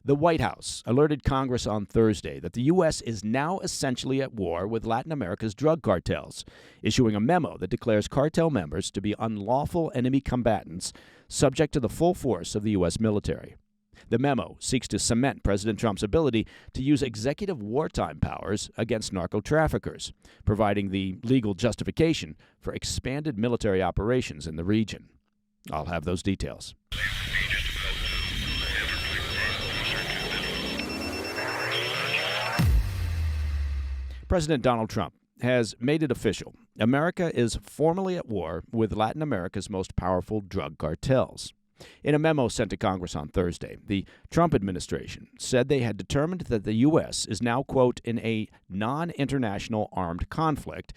The White House alerted Congress on Thursday that the U.S. is now essentially at war with Latin America's drug cartels, issuing a memo that declares cartel members to be unlawful enemy combatants subject to the full force of the U.S. military. The memo seeks to cement President Trump's ability to use executive wartime powers against narco-traffickers, providing the legal justification for expanded military operations in the region. I'll have those details. President Donald Trump has made it official. America is formally at war with Latin America's most powerful drug cartels. In a memo sent to Congress on Thursday, the Trump administration said they had determined that the U.S. is now, quote, in a non-international armed conflict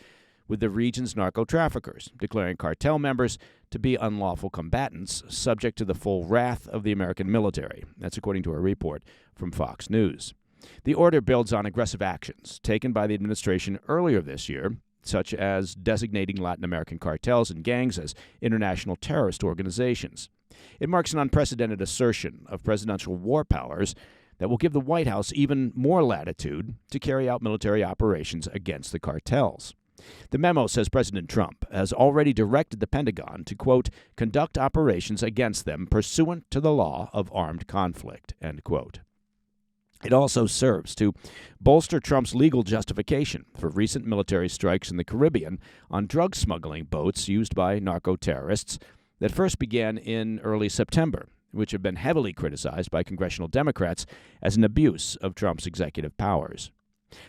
with the region's narco-traffickers, declaring cartel members to be unlawful combatants subject to the full wrath of the American military. That's according to a report from Fox News. The order builds on aggressive actions taken by the administration earlier this year, such as designating Latin American cartels and gangs as international terrorist organizations. It marks an unprecedented assertion of presidential war powers that will give the White House even more latitude to carry out military operations against the cartels. The memo says President Trump has already directed the Pentagon to, quote, conduct operations against them pursuant to the law of armed conflict, end quote. It also serves to bolster Trump's legal justification for recent military strikes in the Caribbean on drug smuggling boats used by narco-terrorists that first began in early September, which have been heavily criticized by congressional Democrats as an abuse of Trump's executive powers.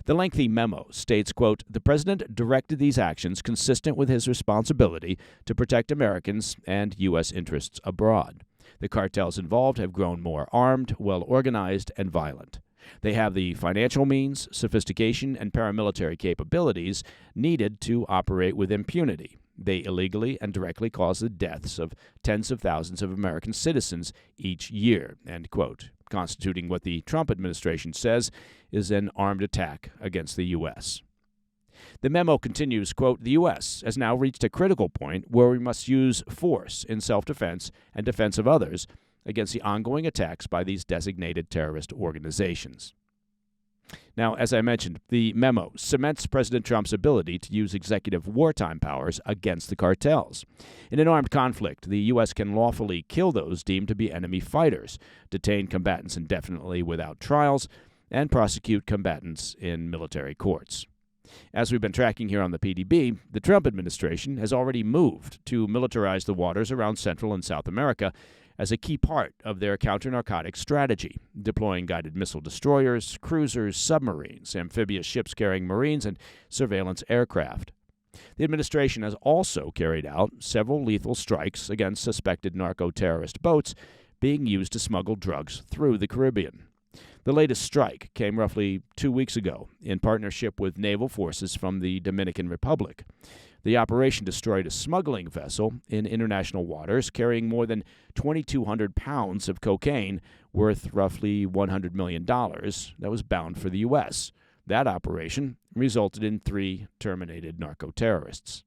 The lengthy memo states, quote, the president directed these actions consistent with his responsibility to protect Americans and U.S. interests abroad. The cartels involved have grown more armed, well-organized, and violent. They have the financial means, sophistication, and paramilitary capabilities needed to operate with impunity. They illegally and directly cause the deaths of tens of thousands of American citizens each year, end quote, constituting what the Trump administration says is an armed attack against the U.S. The memo continues, quote, the U.S. has now reached a critical point where we must use force in self-defense and defense of others against the ongoing attacks by these designated terrorist organizations. Now, as I mentioned, the memo cements President Trump's ability to use executive wartime powers against the cartels. In an armed conflict, the U.S. can lawfully kill those deemed to be enemy fighters, detain combatants indefinitely without trials, and prosecute combatants in military courts. As we've been tracking here on the PDB, the Trump administration has already moved to militarize the waters around Central and South America as a key part of their counter-narcotics strategy, deploying guided missile destroyers, cruisers, submarines, amphibious ships carrying Marines, and surveillance aircraft. The administration has also carried out several lethal strikes against suspected narco-terrorist boats being used to smuggle drugs through the Caribbean. The latest strike came roughly 2 weeks ago in partnership with naval forces from the Dominican Republic. The operation destroyed a smuggling vessel in international waters carrying more than 2,200 pounds of cocaine worth roughly $100 million that was bound for the U.S. That operation resulted in 3 terminated narco-terrorists.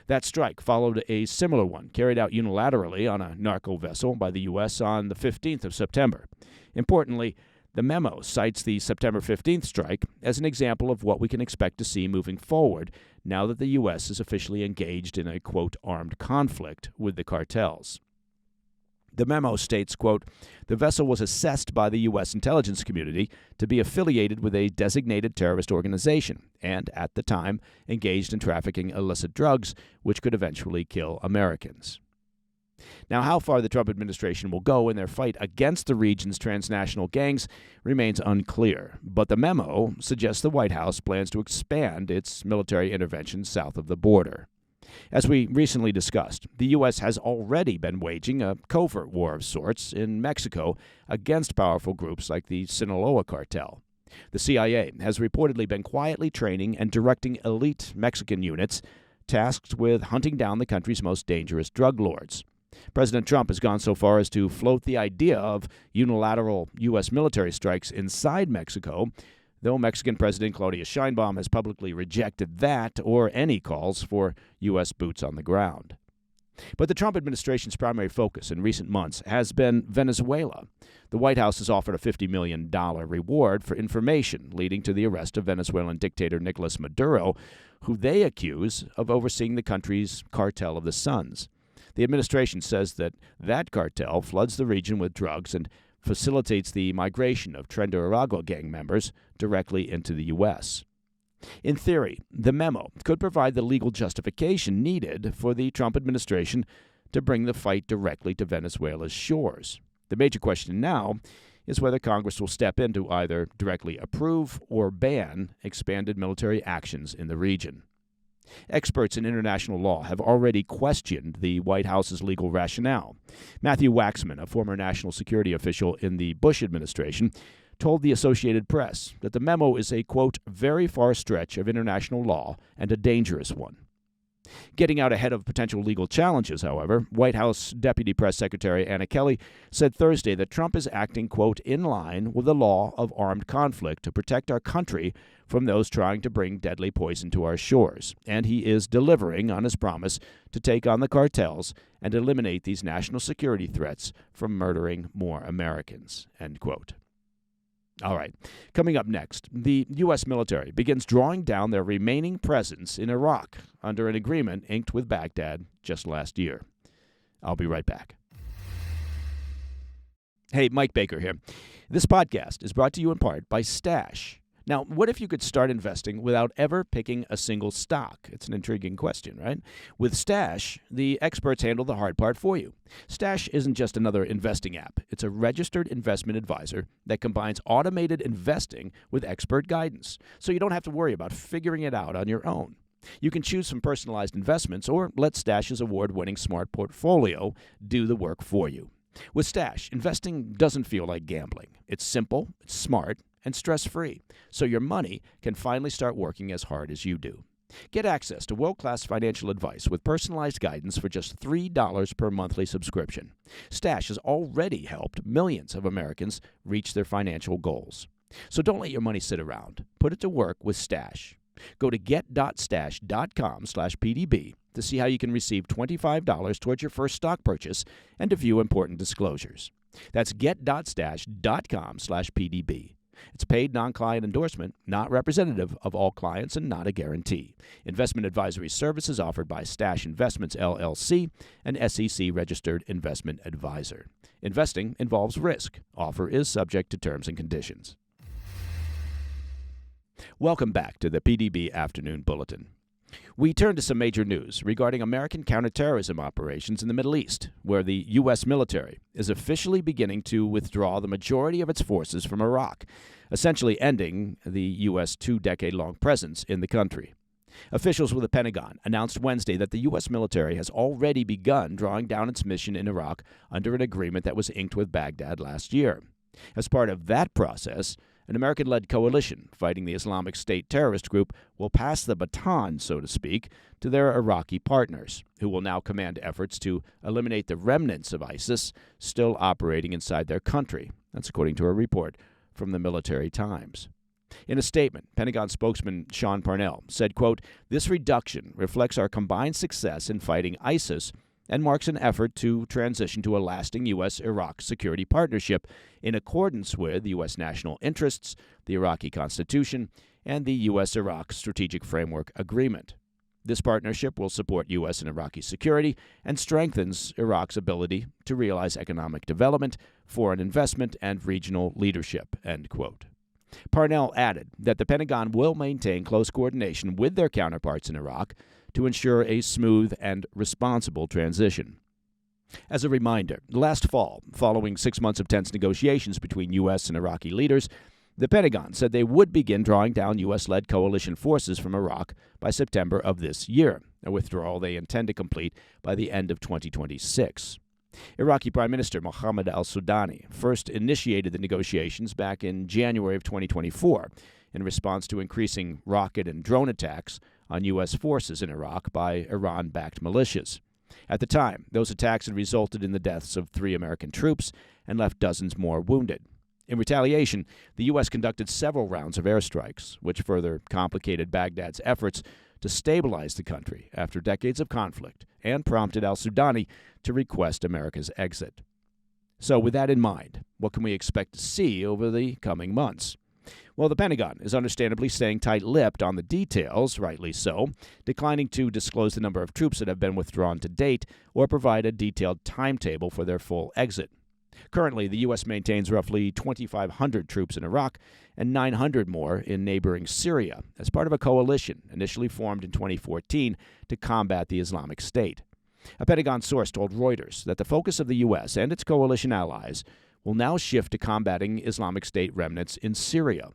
That strike followed a similar one carried out unilaterally on a narco vessel by the U.S. on the 15th of September. Importantly, the memo cites the September 15th strike as an example of what we can expect to see moving forward now that the U.S. is officially engaged in a, quote, armed conflict with the cartels. The memo states, quote, the vessel was assessed by the U.S. intelligence community to be affiliated with a designated terrorist organization and, at the time, engaged in trafficking illicit drugs, which could eventually kill Americans. Now, how far the Trump administration will go in their fight against the region's transnational gangs remains unclear, but the memo suggests the White House plans to expand its military intervention south of the border. As we recently discussed, the U.S. has already been waging a covert war of sorts in Mexico against powerful groups like the Sinaloa cartel. The CIA has reportedly been quietly training and directing elite Mexican units tasked with hunting down the country's most dangerous drug lords. President Trump has gone so far as to float the idea of unilateral U.S. military strikes inside Mexico, though Mexican President Claudia Sheinbaum has publicly rejected that or any calls for U.S. boots on the ground. But the Trump administration's primary focus in recent months has been Venezuela. The White House has offered a $50 million reward for information leading to the arrest of Venezuelan dictator Nicolas Maduro, who they accuse of overseeing the country's Cartel of the Suns. The administration says that cartel floods the region with drugs and facilitates the migration of Trinidad gang members directly into the U.S. In theory, the memo could provide the legal justification needed for the Trump administration to bring the fight directly to Venezuela's shores. The major question now is whether Congress will step in to either directly approve or ban expanded military actions in the region. Experts in international law have already questioned the White House's legal rationale. Matthew Waxman, a former national security official in the Bush administration, told the Associated Press that the memo is a, quote, very far stretch of international law and a dangerous one. Getting out ahead of potential legal challenges, however, White House Deputy Press Secretary Anna Kelly said Thursday that Trump is acting, quote, in line with the law of armed conflict to protect our country from those trying to bring deadly poison to our shores, and he is delivering on his promise to take on the cartels and eliminate these national security threats from murdering more Americans, end quote. All right, coming up next, the U.S. military begins drawing down their remaining presence in Iraq under an agreement inked with Baghdad just last year. I'll be right back. Hey, Mike Baker here. This podcast is brought to you in part by Stash. Now, what if you could start investing without ever picking a single stock? It's an intriguing question, right? With Stash, the experts handle the hard part for you. Stash isn't just another investing app. It's a registered investment advisor that combines automated investing with expert guidance, so you don't have to worry about figuring it out on your own. You can choose some personalized investments or let Stash's award-winning smart portfolio do the work for you. With Stash, investing doesn't feel like gambling. It's simple, it's smart, and stress-free, so your money can finally start working as hard as you do. Get access to world-class financial advice with personalized guidance for just $3 per monthly subscription. Stash has already helped millions of Americans reach their financial goals. So don't let your money sit around. Put it to work with Stash. Go to get.stash.com/PDB to see how you can receive $25 towards your first stock purchase and to view important disclosures. That's get.stash.com/PDB. It's a paid non-client endorsement, not representative of all clients and not a guarantee. Investment advisory services offered by Stash Investments, LLC, an SEC-registered investment advisor. Investing involves risk. Offer is subject to terms and conditions. Welcome back to the PDB Afternoon Bulletin. We turn to some major news regarding American counterterrorism operations in the Middle East, where the U.S. military is officially beginning to withdraw the majority of its forces from Iraq, essentially ending the U.S. two-decade-long presence in the country. Officials with the Pentagon announced Wednesday that the U.S. military has already begun drawing down its mission in Iraq under an agreement that was inked with Baghdad last year. As part of that process, an American-led coalition fighting the Islamic State terrorist group will pass the baton, so to speak, to their Iraqi partners, who will now command efforts to eliminate the remnants of ISIS still operating inside their country. That's according to a report from the Military Times. In a statement, Pentagon spokesman Sean Parnell said, quote, "This reduction reflects our combined success in fighting ISIS and marks an effort to transition to a lasting U.S.-Iraq security partnership in accordance with U.S. national interests, the Iraqi Constitution, and the U.S.-Iraq Strategic Framework Agreement. This partnership will support U.S. and Iraqi security and strengthens Iraq's ability to realize economic development, foreign investment, and regional leadership," end quote. Parnell added that the Pentagon will maintain close coordination with their counterparts in Iraq to ensure a smooth and responsible transition. As a reminder, last fall, following 6 months of tense negotiations between U.S. and Iraqi leaders, the Pentagon said they would begin drawing down U.S.-led coalition forces from Iraq by September of this year, a withdrawal they intend to complete by the end of 2026. Iraqi Prime Minister Mohammed al-Sudani first initiated the negotiations back in January of 2024 in response to increasing rocket and drone attacks on U.S. forces in Iraq by Iran-backed militias. At the time, those attacks had resulted in the deaths of 3 American troops and left dozens more wounded. In retaliation, the U.S. conducted several rounds of airstrikes, which further complicated Baghdad's efforts to stabilize the country after decades of conflict and prompted al-Sudani to request America's exit. So with that in mind, what can we expect to see over the coming months? Well, the Pentagon is understandably staying tight-lipped on the details, rightly so, declining to disclose the number of troops that have been withdrawn to date or provide a detailed timetable for their full exit. Currently, the U.S. maintains roughly 2,500 troops in Iraq and 900 more in neighboring Syria as part of a coalition initially formed in 2014 to combat the Islamic State. A Pentagon source told Reuters that the focus of the U.S. and its coalition allies will now shift to combating Islamic State remnants in Syria.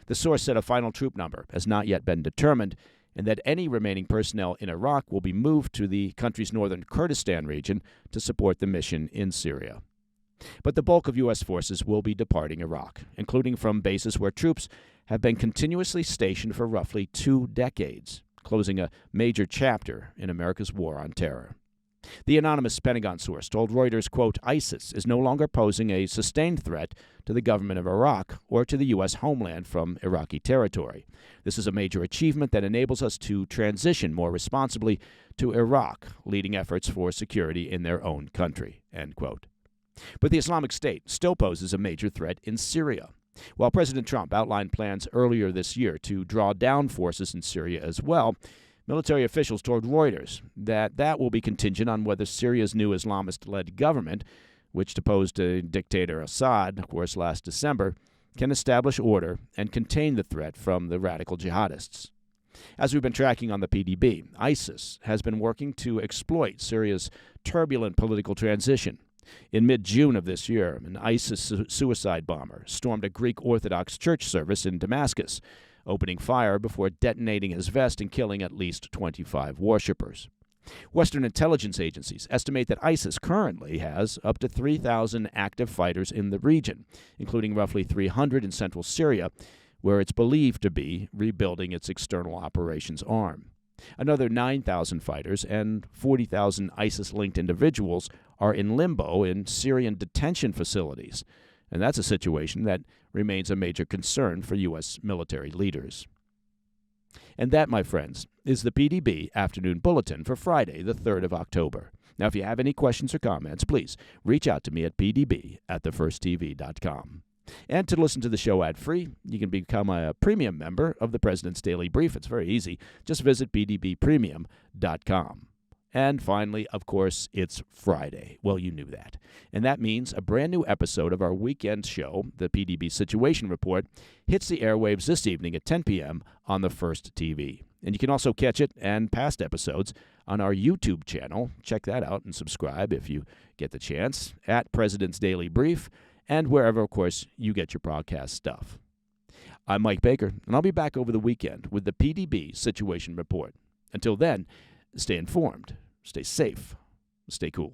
The source said a final troop number has not yet been determined and that any remaining personnel in Iraq will be moved to the country's northern Kurdistan region to support the mission in Syria. But the bulk of U.S. forces will be departing Iraq, including from bases where troops have been continuously stationed for roughly 2 decades, closing a major chapter in America's war on terror. The anonymous Pentagon source told Reuters, quote, ISIS is no longer posing a sustained threat to the government of Iraq or to the U.S. homeland from Iraqi territory. This is a major achievement that enables us to transition more responsibly to Iraq, leading efforts for security in their own country, end quote. But the Islamic State still poses a major threat in Syria. While President Trump outlined plans earlier this year to draw down forces in Syria as well, military officials told Reuters that will be contingent on whether Syria's new Islamist-led government, which deposed dictator Assad, of course, last December, can establish order and contain the threat from the radical jihadists. As we've been tracking on the PDB, ISIS has been working to exploit Syria's turbulent political transition. In mid-June of this year, an ISIS suicide bomber stormed a Greek Orthodox church service in Damascus, opening fire before detonating his vest and killing at least 25 worshippers. Western intelligence agencies estimate that ISIS currently has up to 3,000 active fighters in the region, including roughly 300 in central Syria, where it's believed to be rebuilding its external operations arm. Another 9,000 fighters and 40,000 ISIS-linked individuals are in limbo in Syrian detention facilities, and that's a situation that remains a major concern for U.S. military leaders. And that, my friends, is the PDB Afternoon Bulletin for Friday, the 3rd of October. Now, if you have any questions or comments, please reach out to me at pdb@thefirsttv.com. And to listen to the show ad-free, you can become a premium member of the President's Daily Brief. It's very easy. Just visit pdbpremium.com. And finally, of course, it's Friday. Well, you knew that. And that means a brand new episode of our weekend show, the PDB Situation Report, hits the airwaves this evening at 10 p.m. on the First TV. And you can also catch it and past episodes on our YouTube channel. Check that out and subscribe if you get the chance at President's Daily Brief and wherever, of course, you get your podcast stuff. I'm Mike Baker, and I'll be back over the weekend with the PDB Situation Report. Until then, stay informed, stay safe, stay cool.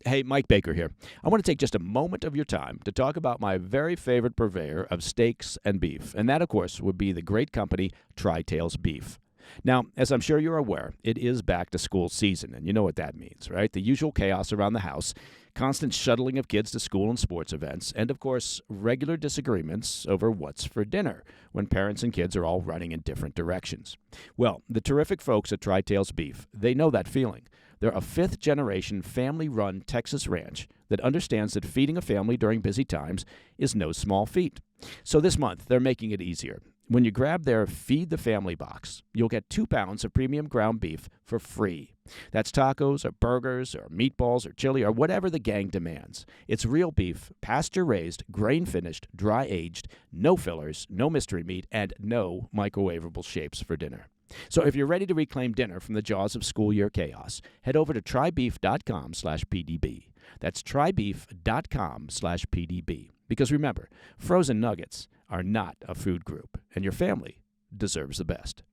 Hey, Mike Baker here. I want to take just a moment of your time to talk about my very favorite purveyor of steaks and beef, and that, of course, would be the great company Cartels Beef. Now, as I'm sure you're aware, it is back-to-school season, and you know what that means, right? The usual chaos around the house, constant shuttling of kids to school and sports events, and, of course, regular disagreements over what's for dinner when parents and kids are all running in different directions. Well, the terrific folks at Cartels Beef, they know that feeling. They're a fifth-generation, family-run Texas ranch that understands that feeding a family during busy times is no small feat. So this month, they're making it easier. When you grab their Feed the Family box, you'll get 2 pounds of premium ground beef for free. That's tacos or burgers or meatballs or chili or whatever the gang demands. It's real beef, pasture-raised, grain-finished, dry-aged, no fillers, no mystery meat, and no microwavable shapes for dinner. So if you're ready to reclaim dinner from the jaws of school year chaos, head over to trybeef.com/PDB. That's trybeef.com/PDB. Because remember, frozen nuggets are not a food group, and your family deserves the best.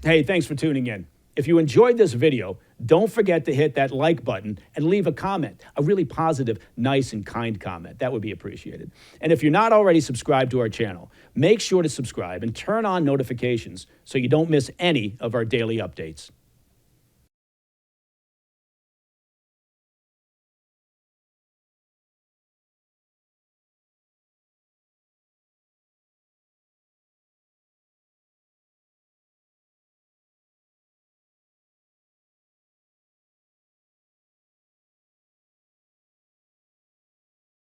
Hey, thanks for tuning in. If you enjoyed this video, don't forget to hit that like button and leave a comment, a really positive, nice, and kind comment. That would be appreciated. And if you're not already subscribed to our channel, make sure to subscribe and turn on notifications so you don't miss any of our daily updates.